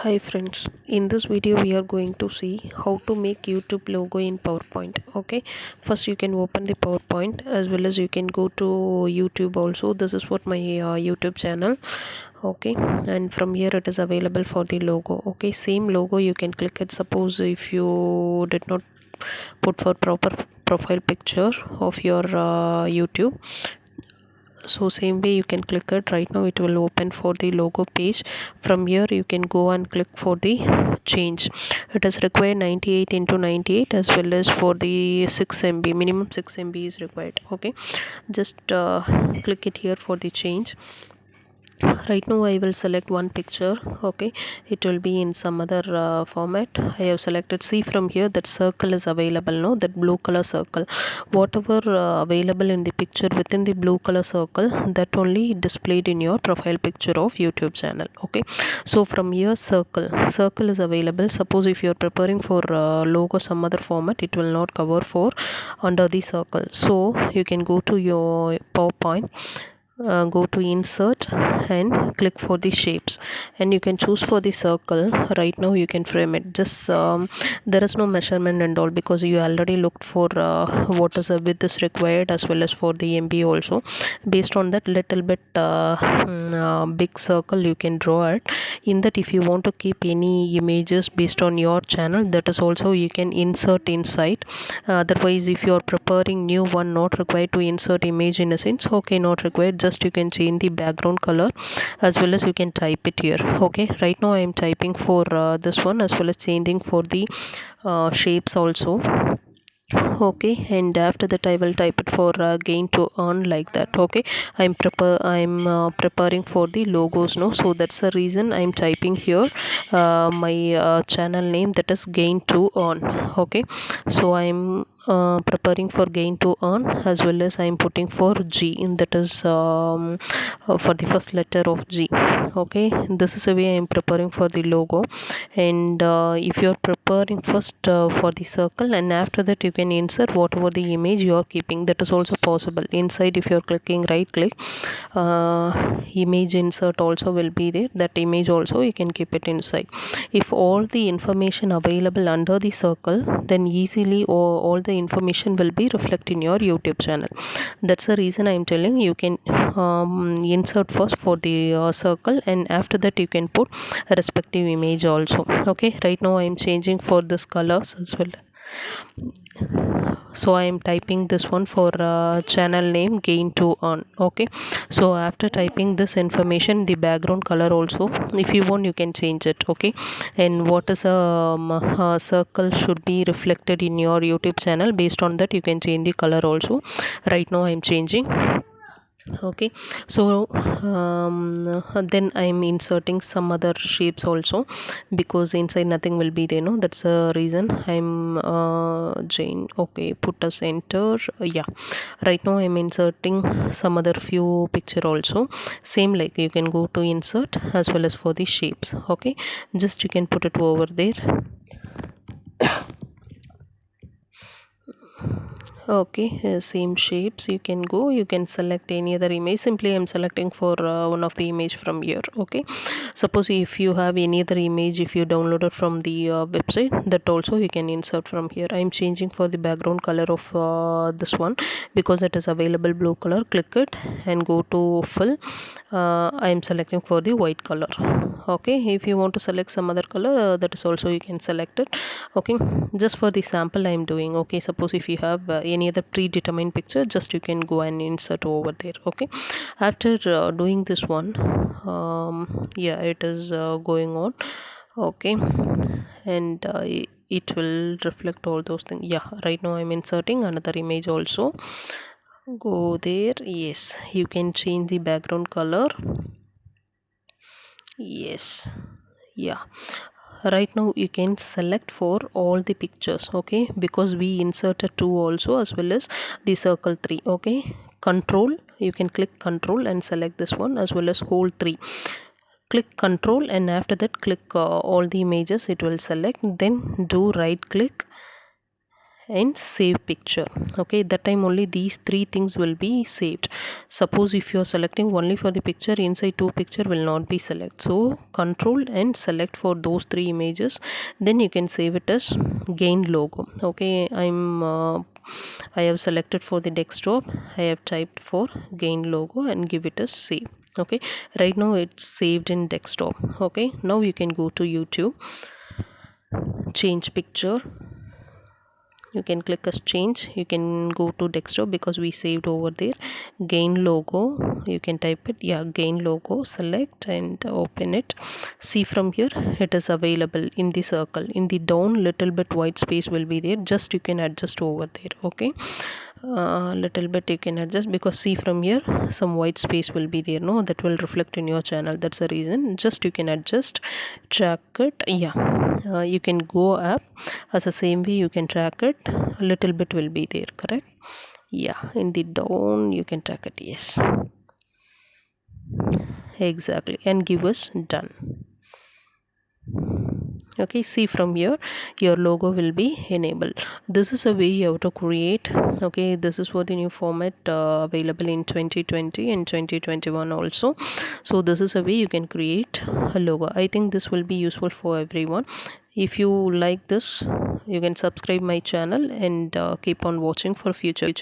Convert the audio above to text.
Hi friends, in this video we are going to see how to make YouTube logo in PowerPoint. Okay, first you can open the PowerPoint as well as you can go to YouTube also. This is what my YouTube channel. Okay, and from here it is available for the logo. Okay, same logo you can click it. Suppose if you did not put for proper profile picture of your YouTube, so same way you can click it. Right now it will open for the logo page. From here you can go and click for the change. It is required 98 into 98 as well as for the 6 MB, minimum 6 MB is required. Okay, just click it here for the change. Right now I will select one picture. Okay, it will be in some other format. I have selected. See, from here that circle is available, no, that blue color circle, whatever available in the picture within the blue color circle, that only displayed in your profile picture of YouTube channel. Okay, so from here circle is available. Suppose if you are preparing for logo some other format, it will not cover for under the circle. So you can go to your PowerPoint, go to insert and click for the shapes, and you can choose for the circle. Right now you can frame it. Just there is no measurement and all, because you already looked for what is the width is required as well as for the MB also. Based on that, little bit big circle you can draw it. In that, if you want to keep any images based on your channel, that is also you can insert inside. Otherwise, if you are preparing new one, not required to insert image in a sense. Okay, not required. Just you can change the background color as well as you can type it here. Okay, right now I am typing for this one as well as changing for the shapes also. Okay, and after that I will type it for gain to earn, like that. Okay, I'm preparing for the logos, no, so that's the reason I'm typing here my channel name, that is gain to earn. Okay, so I'm preparing for gain to earn as well as I'm putting for G, and that is for the first letter of G. Okay, this is the way I'm preparing for the logo. And if you're preparing first for the circle, and after that you can insert whatever the image you are keeping, that is also possible. Inside, if you're clicking right click, image insert also will be there. That image also you can keep it inside. If all the information available under the circle, then easily all the information will be reflected in your YouTube channel. That's the reason I'm telling you can insert first for the circle, and after that you can put a respective image also. Okay, right now I am changing for this colors as well. So I am typing this one for channel name gain to earn. Okay, so after typing this information, the background color also, if you want, you can change it. Okay, and what is a circle should be reflected in your YouTube channel, based on that you can change the color also. Right now I am changing. Okay, so then I'm inserting some other shapes also, because inside nothing will be there, no, that's the reason I'm Jane. Okay, put as enter. Yeah, right now I'm inserting some other few picture also. Same, like you can go to insert as well as for the shapes. Okay, just you can put it over there. Okay, same shapes you can go, you can select any other image. Simply I'm selecting for one of the image from here. Okay, suppose if you have any other image, if you downloaded from the website, that also you can insert from here. I'm changing for the background color of this one, because it is available blue color. Click it and go to fill. I'm selecting for the white color. Okay, if you want to select some other color, that is also you can select it. Okay, just for the sample I'm doing. Okay, suppose if you have any other predetermined picture, just you can go and insert over there. Okay, after doing this one, yeah, it is going on. Okay, and it will reflect all those things. Yeah, right now I'm inserting another image also. Go there. Yes, you can change the background color. Yes, yeah, right now you can select for all the pictures. Okay, because we inserted 2 also as well as the circle 3. Okay, control, you can click control and select this one as well as whole 3. Click control and after that click all the images, it will select. Then do right click and save picture. Okay, that time only these three things will be saved. Suppose if you are selecting only for the picture, inside two picture will not be select. So control and select for those three images, then you can save it as gain logo. Okay, I have selected for the desktop. I have typed for gain logo and give it a save. Okay, right now it's saved in desktop. Okay, now you can go to YouTube, change picture. You can click as change. You can go to desktop because we saved over there. Gain logo, you can type it. Yeah, gain logo, select and open it. See from here, it is available in the circle. In the down, little bit white space will be there, just you can adjust over there. Okay, little bit you can adjust, because see from here some white space will be there, no, that will reflect in your channel. That's the reason, just you can adjust, track it. Yeah, you can go up as the same way, you can track it. A little bit will be there, correct? Yeah, in the down you can track it. Yes, exactly, and give us done. Okay, see from here your logo will be enabled. This is a way you have to create. Okay, this is for the new format available in 2020 and 2021 also. So this is a way you can create a logo. I think this will be useful for everyone. If you like this, you can subscribe my channel and keep on watching for future